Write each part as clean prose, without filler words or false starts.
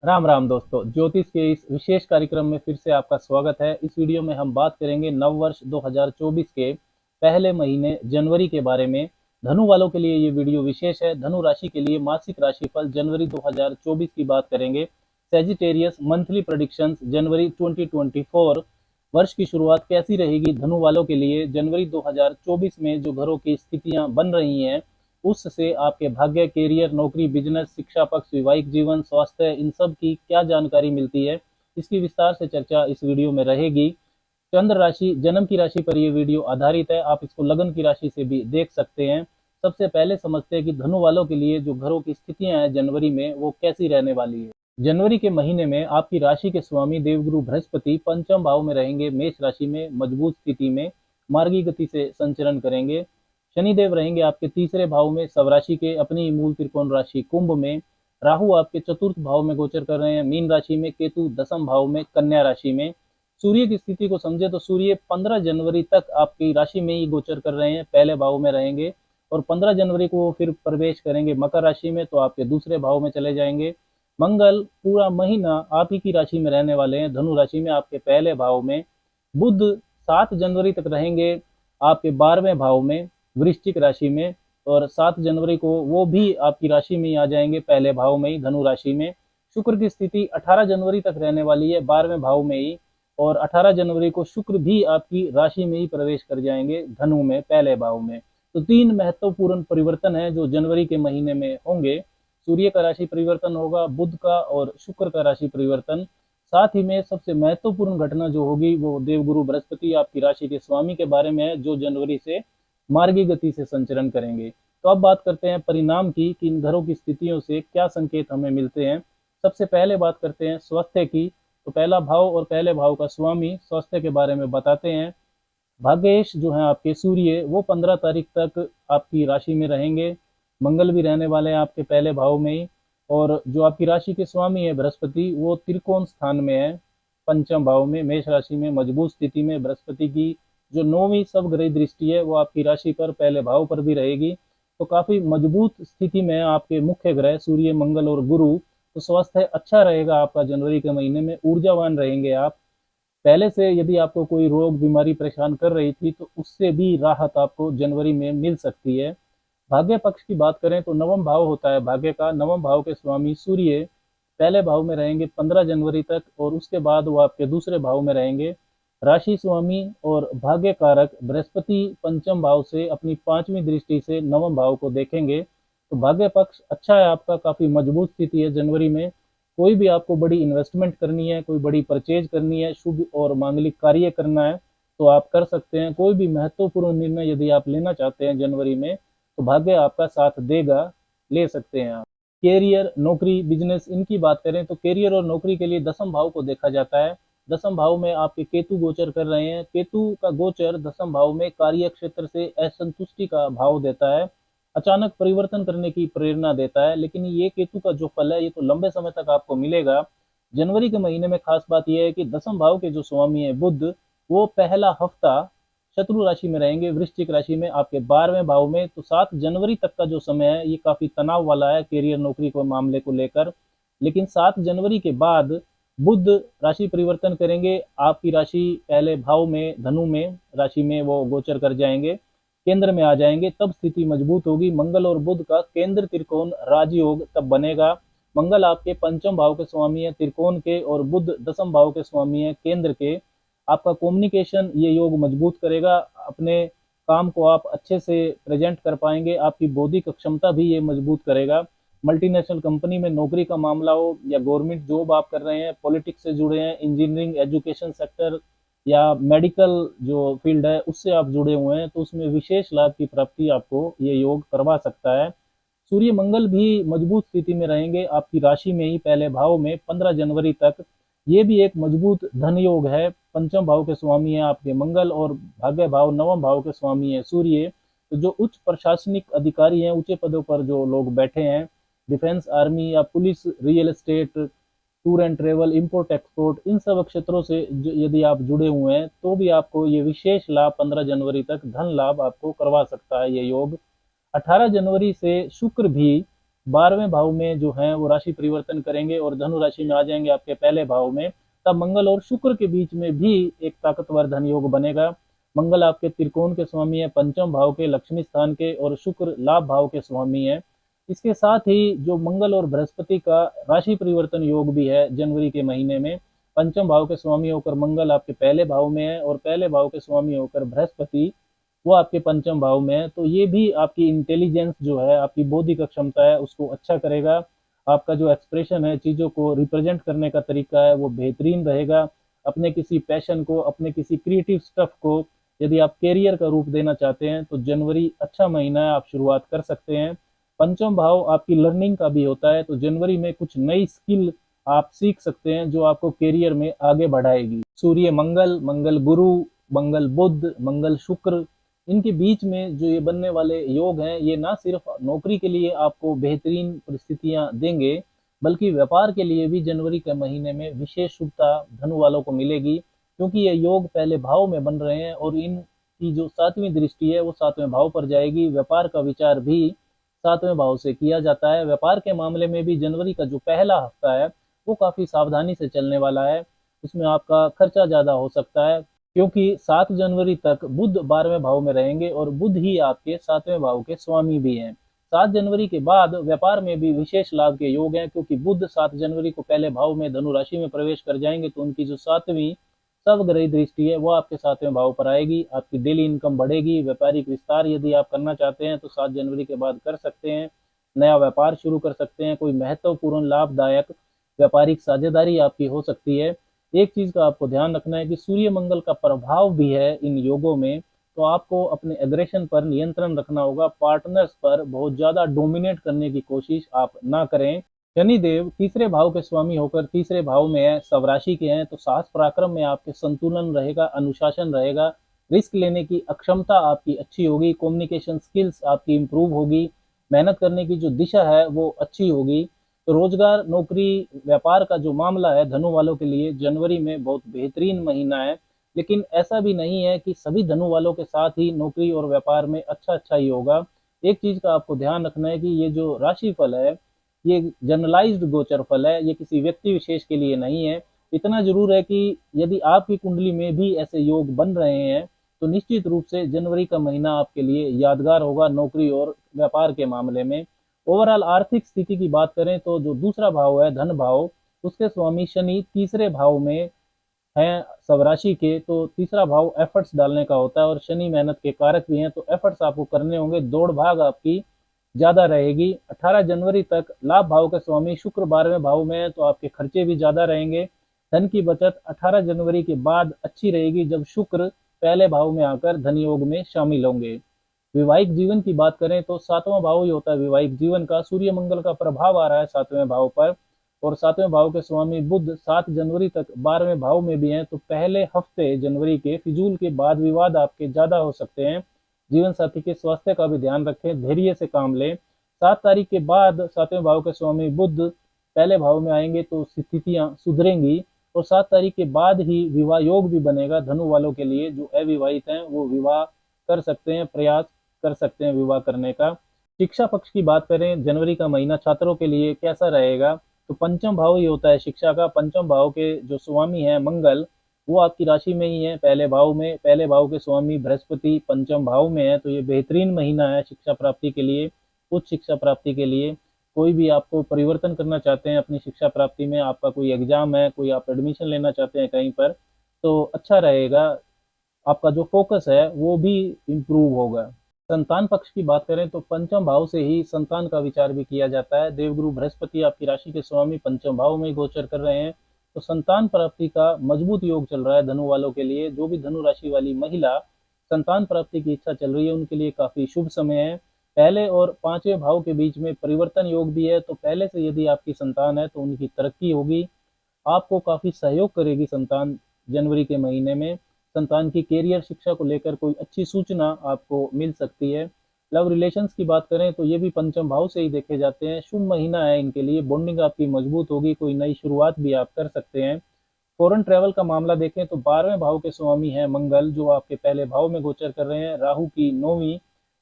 राम राम दोस्तों, ज्योतिष के इस विशेष कार्यक्रम में फिर से आपका स्वागत है। इस वीडियो में हम बात करेंगे नव वर्ष 2024 के पहले महीने जनवरी के बारे में। धनु वालों के लिए ये वीडियो विशेष है। धनु राशि के लिए मासिक राशिफल जनवरी 2024 की बात करेंगे। सेजिटेरियस मंथली प्रेडिक्शंस जनवरी 2024। वर्ष की शुरुआत कैसी रहेगी धनु वालों के लिए जनवरी 2024 में, जो घरों की स्थितियां बन रही हैं उससे आपके भाग्य, कैरियर, नौकरी, बिजनेस, शिक्षा पक्ष, वैवाहिक जीवन, स्वास्थ्य, इन सब की क्या जानकारी मिलती है, इसकी विस्तार से चर्चा इस वीडियो में रहेगी। चंद्र राशि, जन्म की राशि पर यह वीडियो आधारित है। आप इसको लगन की राशि से भी देख सकते हैं। सबसे पहले समझते हैं कि धनु वालों के लिए जो घरों की स्थितियां हैं जनवरी में वो कैसी रहने वाली है। जनवरी के महीने में आपकी राशि के स्वामी देवगुरु बृहस्पति पंचम भाव में रहेंगे, मेष राशि में मजबूत स्थिति में मार्गी गति से संचरण करेंगे। शनिदेव रहेंगे आपके तीसरे भाव में स्वराशि के, अपनी मूल त्रिकोण राशि कुंभ में। राहु आपके चतुर्थ भाव में गोचर कर रहे हैं मीन राशि में। केतु दसम भाव में कन्या राशि में। सूर्य की स्थिति को समझे तो सूर्य 15 जनवरी तक आपकी राशि में ही गोचर कर रहे हैं, पहले भाव में रहेंगे और 15 जनवरी को वो फिर प्रवेश करेंगे मकर राशि में, तो आपके दूसरे भाव में चले जाएंगे। मंगल पूरा महीना आप ही की राशि में रहने वाले हैं, धनु राशि में, आपके पहले भाव में। बुध 7 जनवरी तक रहेंगे आपके 12वें भाव में वृश्चिक राशि में, और 7 जनवरी को वो भी आपकी राशि में ही आ जाएंगे, पहले भाव में ही धनु राशि में। शुक्र की स्थिति 18 जनवरी तक रहने वाली है 12वें भाव में ही, और 18 जनवरी को शुक्र भी आपकी राशि में ही प्रवेश कर जाएंगे धनु में, पहले भाव में। तो 3 महत्वपूर्ण परिवर्तन है जो जनवरी के महीने में होंगे। सूर्य का राशि परिवर्तन होगा, बुध का और शुक्र का राशि परिवर्तन। साथ ही में सबसे महत्वपूर्ण घटना जो होगी वो देवगुरु बृहस्पति आपकी राशि के स्वामी के बारे में है, जो जनवरी से मार्गी गति से संचरण करेंगे। तो अब बात करते हैं परिणाम की कि इन घरों की स्थितियों से क्या संकेत हमें मिलते हैं। सबसे पहले बात करते हैं स्वास्थ्य की। तो पहला भाव और पहले भाव का स्वामी स्वास्थ्य के बारे में बताते हैं। भाग्येश जो है आपके सूर्य, वो 15 तारीख तक आपकी राशि में रहेंगे। मंगल भी रहने वाले हैं आपके पहले भाव में ही। और जो आपकी राशि के स्वामी है बृहस्पति, वो त्रिकोण स्थान में है, पंचम भाव में, मेष राशि में मजबूत स्थिति में। बृहस्पति की जो 9वीं सबग्रही दृष्टि है वो आपकी राशि पर, पहले भाव पर भी रहेगी। तो काफी मजबूत स्थिति में है आपके मुख्य ग्रह सूर्य, मंगल और गुरु। तो स्वास्थ्य अच्छा रहेगा आपका जनवरी के महीने में, ऊर्जावान रहेंगे आप। पहले से यदि आपको कोई रोग बीमारी परेशान कर रही थी तो उससे भी राहत आपको जनवरी में मिल सकती है। भाग्य पक्ष की बात करें तो नवम भाव होता है भाग्य का। नवम भाव के स्वामी सूर्य पहले भाव में रहेंगे 15 जनवरी तक, और उसके बाद वो आपके दूसरे भाव में रहेंगे। राशि स्वामी और भाग्य कारक बृहस्पति पंचम भाव से अपनी 5वीं दृष्टि से नवम भाव को देखेंगे। तो भाग्य पक्ष अच्छा है आपका, काफी मजबूत स्थिति है जनवरी में। कोई भी आपको बड़ी इन्वेस्टमेंट करनी है, कोई बड़ी परचेज करनी है, शुभ और मांगलिक कार्य करना है तो आप कर सकते हैं। कोई भी महत्वपूर्ण निर्णय यदि आप लेना चाहते हैं जनवरी में तो भाग्य आपका साथ देगा, ले सकते हैं आप। कैरियर, नौकरी, बिजनेस, इनकी बात करें तो कैरियर और नौकरी के लिए दसम भाव को देखा जाता है। दसम भाव में आपके केतु गोचर कर रहे हैं। केतु का गोचर दसम भाव में कार्य क्षेत्र से असंतुष्टि का भाव देता है, अचानक परिवर्तन करने की प्रेरणा देता है। लेकिन ये केतु का जो फल है ये तो लंबे समय तक आपको मिलेगा। जनवरी के महीने में खास बात यह है कि दसम भाव के जो स्वामी है बुध, वो पहला हफ्ता शत्रु राशि में रहेंगे, वृश्चिक राशि में, आपके 12वें भाव में। तो 7 जनवरी तक का जो समय है ये काफी तनाव वाला है कैरियर नौकरी को मामले को लेकर। लेकिन 7 जनवरी के बाद बुध राशि परिवर्तन करेंगे, आपकी राशि पहले भाव में धनु में राशि में वो गोचर कर जाएंगे, केंद्र में आ जाएंगे, तब स्थिति मजबूत होगी। मंगल और बुध का केंद्र त्रिकोण राजयोग तब बनेगा। मंगल आपके पंचम भाव के स्वामी है त्रिकोण के, और बुध दसम भाव के स्वामी है केंद्र के। आपका कम्युनिकेशन ये योग मजबूत करेगा, अपने काम को आप अच्छे से प्रेजेंट कर पाएंगे। आपकी बौद्धिक क्षमता भी ये मजबूत करेगा। मल्टीनेशनल कंपनी में नौकरी का मामला हो या गवर्नमेंट जॉब आप कर रहे हैं, पॉलिटिक्स से जुड़े हैं, इंजीनियरिंग, एजुकेशन सेक्टर या मेडिकल जो फील्ड है उससे आप जुड़े हुए हैं, तो उसमें विशेष लाभ की प्राप्ति आपको ये योग करवा सकता है। सूर्य मंगल भी मजबूत स्थिति में रहेंगे आपकी राशि में ही, पहले भाव में 15 जनवरी तक। ये भी एक मजबूत धन योग है। पंचम भाव के स्वामी है आपके मंगल, और भाग्य भाव नवम भाव के स्वामी है सूर्य। तो जो उच्च प्रशासनिक अधिकारी हैं, ऊंचे पदों पर जो लोग बैठे हैं, डिफेंस, आर्मी या police, real estate, tour and travel, import export, इन सब क्षेत्रों से यदि आप जुड़े हुए हैं तो भी आपको ये विशेष लाभ 15 जनवरी तक धन लाभ आपको करवा सकता है ये योग। 18 जनवरी से शुक्र भी 12वें भाव में जो है वो राशि परिवर्तन करेंगे और धनु राशि में आ जाएंगे आपके पहले भाव में, तब मंगल और शुक्र के बीच में भी एक ताकतवर धन योग बनेगा। मंगल आपके त्रिकोण के स्वामी है, पंचम भाव के, लक्ष्मी स्थान के, और शुक्र लाभ भाव के स्वामी है। इसके साथ ही जो मंगल और बृहस्पति का राशि परिवर्तन योग भी है जनवरी के महीने में, पंचम भाव के स्वामी होकर मंगल आपके पहले भाव में है और पहले भाव के स्वामी होकर बृहस्पति वो आपके पंचम भाव में है। तो ये भी आपकी इंटेलिजेंस जो है, आपकी बौद्धिक क्षमता है, उसको अच्छा करेगा। आपका जो एक्सप्रेशन है, चीज़ों को रिप्रेजेंट करने का तरीका है, वो बेहतरीन रहेगा। अपने किसी पैशन को, अपने किसी क्रिएटिव स्टफ को यदि आप कैरियर का रूप देना चाहते हैं तो जनवरी अच्छा महीना है, आप शुरुआत कर सकते हैं। पंचम भाव आपकी लर्निंग का भी होता है, तो जनवरी में कुछ नई स्किल आप सीख सकते हैं जो आपको कैरियर में आगे बढ़ाएगी। सूर्य मंगल, मंगल गुरु, मंगल बुध, मंगल शुक्र, इनके बीच में जो ये बनने वाले योग हैं, ये ना सिर्फ नौकरी के लिए आपको बेहतरीन परिस्थितियां देंगे, बल्कि व्यापार के लिए भी जनवरी के महीने में विशेष शुभता धनु वालों को मिलेगी, क्योंकि ये योग पहले भाव में बन रहे हैं और इनकी जो 7वीं दृष्टि है वो 7वें भाव पर जाएगी। व्यापार का विचार भी 7वें भाव से किया जाता है। व्यापार के मामले में भी जनवरी का जो पहला हफ्ता है वो काफी सावधानी से चलने वाला है। उसमें आपका खर्चा ज्यादा हो सकता है, क्योंकि 7 जनवरी तक बुध 12वें भाव में रहेंगे और बुध ही आपके 7वें भाव के स्वामी भी हैं। 7 जनवरी के बाद व्यापार में भी विशेष लाभ के योग हैं, क्योंकि बुध 7 जनवरी को पहले भाव में धनु राशि में प्रवेश कर जाएंगे, तो उनकी जो 7वीं सर्वग्रही दृष्टि है वो आपके 7वें भाव पर आएगी। आपकी डेली इनकम बढ़ेगी। व्यापारिक विस्तार यदि आप करना चाहते हैं तो 7 जनवरी के बाद कर सकते हैं। नया व्यापार शुरू कर सकते हैं। कोई महत्वपूर्ण लाभदायक व्यापारिक साझेदारी आपकी हो सकती है। एक चीज का आपको ध्यान रखना है कि सूर्य मंगल का प्रभाव भी है इन योगों में, तो आपको अपने एग्रेशन पर नियंत्रण रखना होगा। पार्टनर्स पर बहुत ज्यादा डोमिनेट करने की कोशिश आप ना करें। शनिदेव तीसरे भाव के स्वामी होकर तीसरे भाव में है, स्वराशि के हैं, तो साहस पराक्रम में आपके संतुलन रहेगा, अनुशासन रहेगा। रिस्क लेने की अक्षमता आपकी अच्छी होगी। कम्युनिकेशन स्किल्स आपकी इंप्रूव होगी। मेहनत करने की जो दिशा है वो अच्छी होगी। तो रोजगार, नौकरी, व्यापार का जो मामला है धनु वालों के लिए जनवरी में बहुत बेहतरीन महीना है। लेकिन ऐसा भी नहीं है कि सभी धनु वालों के साथ ही नौकरी और व्यापार में अच्छा अच्छा ही होगा। एक चीज का आपको ध्यान रखना है कि ये जो राशि फल है ये जनरलाइज्ड गोचर फल है, ये किसी व्यक्ति विशेष के लिए नहीं है। इतना जरूर है कि यदि आपकी कुंडली में भी ऐसे योग बन रहे हैं तो निश्चित रूप से जनवरी का महीना आपके लिए यादगार होगा नौकरी और व्यापार के मामले में। ओवरऑल आर्थिक स्थिति की बात करें तो जो दूसरा भाव है धन भाव, उसके स्वामी शनि तीसरे भाव में हैं स्वराशि के, तो तीसरा भाव एफर्ट्स डालने का होता है और शनि मेहनत के कारक भी हैं, तो एफर्ट्स आपको करने होंगे। दौड़ भाग आपकी ज्यादा रहेगी। 18 जनवरी तक लाभ भाव के स्वामी शुक्र 12वें भाव में है, तो आपके खर्चे भी ज्यादा रहेंगे। धन की बचत 18 जनवरी के बाद अच्छी रहेगी, जब शुक्र पहले भाव में आकर धन योग में शामिल होंगे। वैवाहिक जीवन की बात करें तो 7वां भाव ही होता है वैवाहिक जीवन का। सूर्य मंगल का प्रभाव आ रहा है 7वें भाव पर, और 7वें भाव के स्वामी बुध 7 जनवरी तक 12वें भाव में भी हैं, तो पहले हफ्ते जनवरी के फिजूल के वाद विवाद आपके ज्यादा हो सकते हैं। जीवन साथी के स्वास्थ्य का भी ध्यान रखें, धैर्य से काम लें। 7 तारीख के बाद 7वें भाव के स्वामी बुध पहले भाव में आएंगे तो स्थितियां सुधरेंगी, और 7 तारीख के बाद ही विवाह योग भी बनेगा धनु वालों के लिए। जो अविवाहित हैं वो विवाह कर सकते हैं, प्रयास कर सकते हैं विवाह करने का। शिक्षा पक्ष की बात करें, जनवरी का महीना छात्रों के लिए कैसा रहेगा, तो पंचम भाव ही होता है शिक्षा का। पंचम भाव के जो स्वामी है मंगल, वो आपकी राशि में ही है पहले भाव में। पहले भाव के स्वामी बृहस्पति पंचम भाव में है, तो ये बेहतरीन महीना है शिक्षा प्राप्ति के लिए, उच्च शिक्षा प्राप्ति के लिए। कोई भी आपको परिवर्तन करना चाहते हैं अपनी शिक्षा प्राप्ति में, आपका कोई एग्जाम है, कोई आप एडमिशन लेना चाहते हैं कहीं पर, तो अच्छा रहेगा। आपका जो फोकस है वो भी इम्प्रूव होगा। संतान पक्ष की बात करें तो पंचम भाव से ही संतान का विचार भी किया जाता है। देवगुरु बृहस्पति आपकी राशि के स्वामी पंचम भाव में गोचर कर रहे हैं, तो संतान प्राप्ति का मजबूत योग चल रहा है धनु वालों के लिए। जो भी धनु राशि वाली महिला संतान प्राप्ति की इच्छा चल रही है उनके लिए काफी शुभ समय है। पहले और 5वें भाव के बीच में परिवर्तन योग भी है, तो पहले से यदि आपकी संतान है तो उनकी तरक्की होगी। आपको काफी सहयोग करेगी संतान जनवरी के महीने में। संतान की कैरियर शिक्षा को लेकर कोई अच्छी सूचना आपको मिल सकती है। लव रिलेशंस की बात करें तो ये भी पंचम भाव से ही देखे जाते हैं। शुभ महीना है इनके लिए, बॉन्डिंग आपकी मजबूत होगी, कोई नई शुरुआत भी आप कर सकते हैं। फॉरेन ट्रैवल का मामला देखें तो 12वें भाव के स्वामी है मंगल, जो आपके पहले भाव में गोचर कर रहे हैं। राहु की 9वीं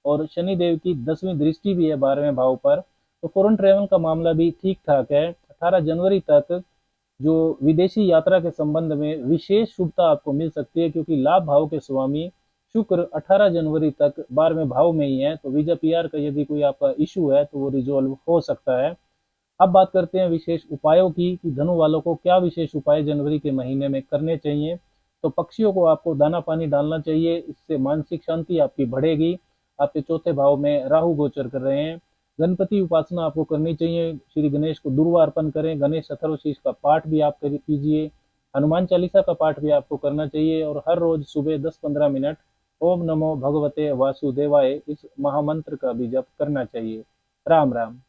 और शनिदेव की 10वीं दृष्टि भी है 12वें भाव पर, तो फॉरेन ट्रेवल का मामला भी ठीक ठाक है। 18 जनवरी तक जो विदेशी यात्रा के संबंध में विशेष शुभता आपको मिल सकती है, क्योंकि लाभ भाव के स्वामी शुक्र 18 जनवरी तक 12वें भाव में ही है। तो वीजा पीआर का यदि कोई आपका इशू है तो वो रिजॉल्व हो सकता है। अब बात करते हैं विशेष उपायों की कि धनु वालों को क्या विशेष उपाय जनवरी के महीने में करने चाहिए। तो पक्षियों को आपको दाना पानी डालना चाहिए, इससे मानसिक शांति आपकी बढ़ेगी। आपके चौथे भाव में राहु गोचर कर रहे हैं। गणपति उपासना आपको करनी चाहिए, श्री गणेश को दुर्वा अर्पण करें, गणेश अथर्वशीष का पाठ भी आप कीजिए, हनुमान चालीसा का पाठ भी आपको करना चाहिए, और हर रोज सुबह 10-15 मिनट ओम नमो भगवते वासुदेवाय इस महामंत्र का भी जप करना चाहिए। राम राम।